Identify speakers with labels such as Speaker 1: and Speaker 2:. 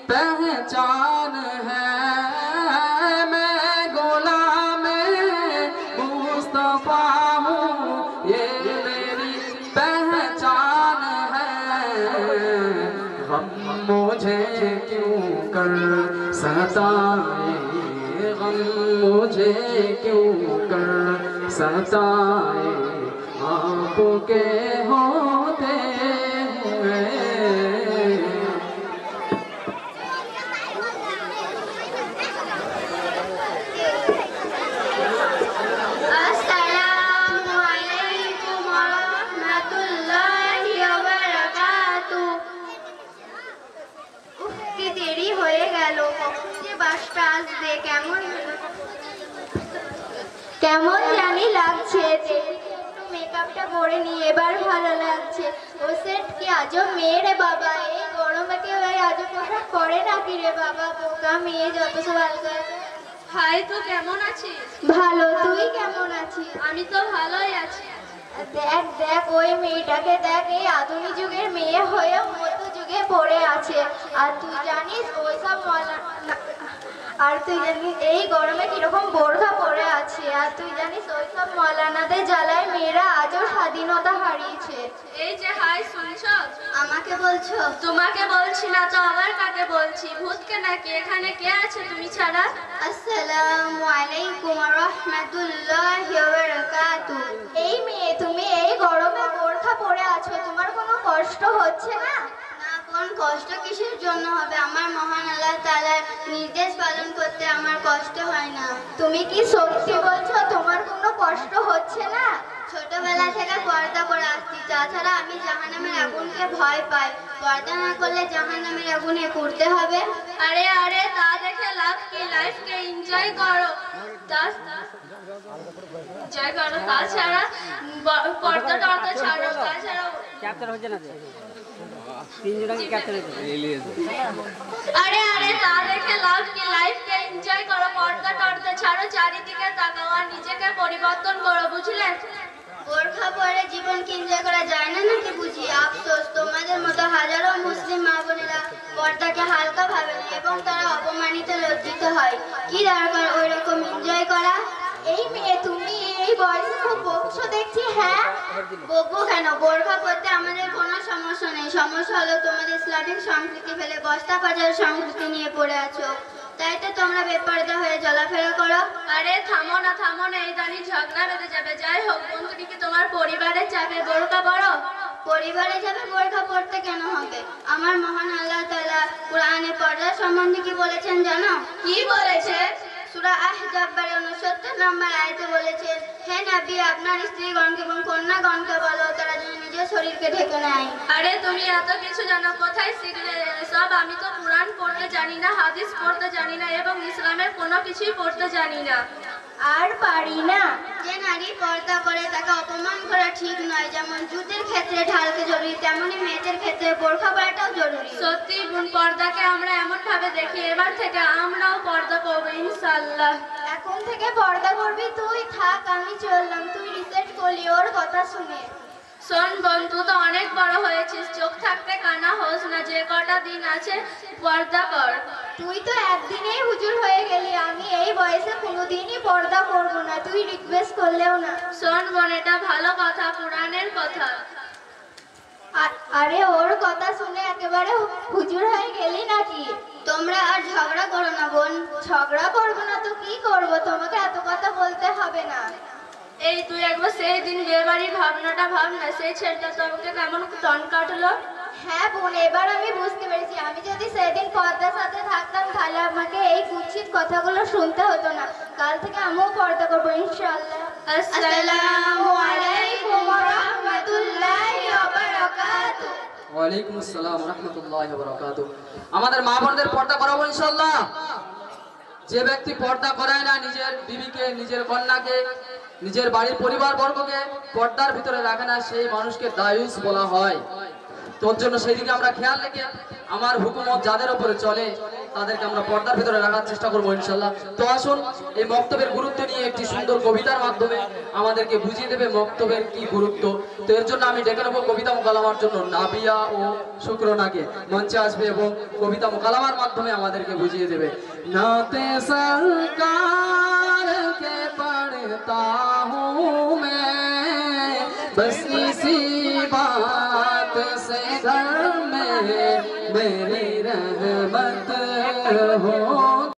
Speaker 1: पहचान है, मैं गुलाम मुस्तफा हूँ, ये मेरी पहचान है। गम मुझे क्यों कर सताए, गम मुझे क्यों कर सताए, आपके होते हुए।
Speaker 2: কেমন জানি লাগছে, মেকআপটা করে নি এবার ভালো লাগছে। ও সেট কি আজব মেয়ে রে বাবা, এই গরমে কেউ এই আজব পোশাক পরে নাকি রে বাবা, বোকা মেয়ে যত সব আলগা।
Speaker 3: হাই, তো কেমন আছিস?
Speaker 2: ভালো, তুই কেমন আছিস?
Speaker 3: আমি তো ভালোই আছি।
Speaker 2: দেখ দেখ ওই মেয়েটাকে দেখ, এই আধুনিক যুগের মেয়ে হয়ে মধ্য যুগে পড়ে আছে। আর তুই জানিস ওইসব আর তুই জানিস এই গরমে কিরকম বোরখা পরে আছে। আর তুই জানিস ওইসব মৌলানাদের জ্বালায় মেয়েরা আজও স্বাধীনতা হারিয়েছে।
Speaker 3: এই যে হাই, শুনছো?
Speaker 2: আমাকে বলছো?
Speaker 3: তোমাকে বলছি না তো আবার কাকে বলছি? ভূতকে নাকি? এখানে কে আছে তুমি ছাড়া?
Speaker 2: আসসালামু আলাইকুম ওয়া রাহমাতুল্লাহি ওয়া বারাকাতুহু। এই মেয়ে, তুমি এই গরমে বোরখা পরে আছো, তোমার কোনো কষ্ট হচ্ছে না? না, কোন কষ্ট কিসের জন্য হবে? আমার মহান আল্লাহ তাআলার নির্দেশ পালন করতে আমার কষ্ট হয় না। তুমি কি সত্যি বলছো তোমার কোনো কষ্ট হচ্ছে না? ছোটবেলা থেকে পর্দা করে আসছি, তাছাড়া আমি জাহান্নামের আগুনকে ভয় পাই। পর্দা না করলে জাহান্নামের আগুনে পুড়তে হবে।
Speaker 3: আরে আরে, তা দেখে লাভ কি? লাইফকে এনজয় করো, এনজয় করো। তাছাড়া পর্দা টর্দা ছাড়ো। তাছাড়া
Speaker 4: ক্যাপ্টেন হচ্ছে না, তিনজনকে ক্যাপ্টেন হচ্ছে।
Speaker 3: আরে আরে, তা দেখে লাভ কি? লাইফকে এনজয় করো, পর্দা টর্দা ছাড়ো, চারিদিকে তাকাও আর নিজেকে পরিবর্তন করো, বুঝলে?
Speaker 2: বোরখা পরে জীবনকে এনজয় করা যায় না নাকি বুঝি? আফসোস, তোমাদের মতো হাজারো মুসলিম মা বোনেরা পর্দাকে হালকা ভাবে না এবং তারা অপমানিত, লজ্জিত হয়। কি দরকার ওই রকম এনজয় করা? এই মেয়ে, তুমি এই বয়সে খুব বকছো দেখছি। হ্যাঁ, বকবো কেন? বোরখা পরতে আমাদের কোনো সমস্যা নেই। সমস্যা হলো তোমাদের ইসলামিক সংস্কৃতি ফেলে বস্তা বাজার সংস্কৃতি নিয়ে পড়ে আছো, তাই তো তোমরা বেপরদা হয়ে চলাফেরা করো।
Speaker 3: আরে থামো না, থামো না, এই দানি ঝগড়া বেঁধে যাবে। যাই হোক বোন, তুমি কি তোমার পরিবারের চাপে বোরখা পরো?
Speaker 2: পরিবারে যাবে বোরখা পরতে কেন হবে? আমার মহান আল্লাহ তাআলা কোরআনে পর্দা সম্বন্ধে কি বলেছেন জানো?
Speaker 3: কি বলেছে?
Speaker 2: সূরা আহজাব 69 নম্বর আয়াতে বলেছেন, হে নবী, আপনার স্ত্রীগণকে এবং কন্যাগণকে বলো তারা যেন নিজের শরীরকে ঢেকে নেয়।
Speaker 3: আরে তুমি এত কিছু জানো, কোথায় শিখলে সব? আমি তো কোরআন পড়তে জানি না, হাদিস পড়তে জানি না এবং ইসলামের কোনো কিছুই পড়তে জানি না।
Speaker 2: আর পারি না। যে নারী পর্দা করে তাকে অপমান করা ঠিক নয়। যেমন জুতের ক্ষেত্রে ঢালকে জরুরি, তেমনি মেয়েদের ক্ষেত্রে বোরখা পরাটাও জরুরি।
Speaker 3: সত্যি বোন, পর্দাকে আমরা এমন ভাবে দেখি, এবার থেকে আমরাও পর্দা করবো ইনশাআল্লাহ।
Speaker 2: এখন থেকে পর্দা করবি তুই? থাক, আমি চললাম। তুই রিসেট করলি ওর কথা শুনে।
Speaker 3: শোন বোন, তুই তো অনেক বড় হয়েছিস, চোখ থাকতে কানা হোস না। যে কটা দিন আছে পর্দা কর।
Speaker 2: তুই তো একদিনেই হুজুর হয়ে গেলি। আমি এই বয়সে কোনোদিনই পর্দা করব না, তুই রিকোয়েস্ট করলেও না।
Speaker 3: শোন বোন, এটা ভালো কথা, কোরআনের কথা।
Speaker 2: আরে ওর কথা শুনে একেবারে হুজুর হয়ে গেলি নাকি? তোমরা আর ঝগড়া করো না বোন। ঝগড়া করবো না তো কি করব? তোমাকে এত কথা বলতে হবে না।
Speaker 3: এই তুই একবার সেই দিন বিয়ে বাড়ির ভাবনাটা ভাব না, সেই ছেলেটা তো আমাকে কেমন টন কাটলো।
Speaker 2: হ্যাঁ বোন, এবার আমি বুঝতে পেরেছি। আমি যদি সেদিন পর্দার সাথে থাকতাম তাহলে আমাকে এই কুৎসিত কথাগুলো শুনতে হতো না। কাল থেকে আমিও পর্দা করবো ইনশাআল্লাহ। আসসালামু আলাইকুম ওয়া রাহমাতুল্লাহি ওয়া বারাকাতুহু।
Speaker 1: ওয়ালাইকুম আসসালাম ওয়া রাহমাতুল্লাহি ওয়া বারাকাতুহু। আমাদের মা বোনদের পর্দা করাবো ইনশাআল্লাহ। যে ব্যক্তি পর্দা করায় না, নিজের বিবিকে, নিজের কন্যাকে, নিজের বাড়ির পরিবার বর্গকে পর্দার ভিতরে রাখে না, সেই মানুষকে দায়ুস বলা হয়। তোর জন্য সেই দিকে আমরা খেয়াল রেখে আমার হুকুমত যাদের উপরে চলে তাদেরকে আমরা পর্দার ভিতরে রাখার চেষ্টা করবো ইনশাল্লাহ। তো আসুন এই মক্তবের গুরুত্ব নিয়ে একটি সুন্দর কবিতার মাধ্যমে আমাদেরকে বুঝিয়ে দেবে মক্তবের কি গুরুত্ব। তো এর জন্য আমি ডেকে নেবো কবিতা মোকালামার জন্য নাবিয়া ও শুক্রনাকে মঞ্চে আসবে এবং কবিতা মোকালামার মাধ্যমে আমাদেরকে বুঝিয়ে দেবে। নাতে সরকার কে পড়তা হুঁ मैं बस इसी बात से घर में मेरी रहमत हो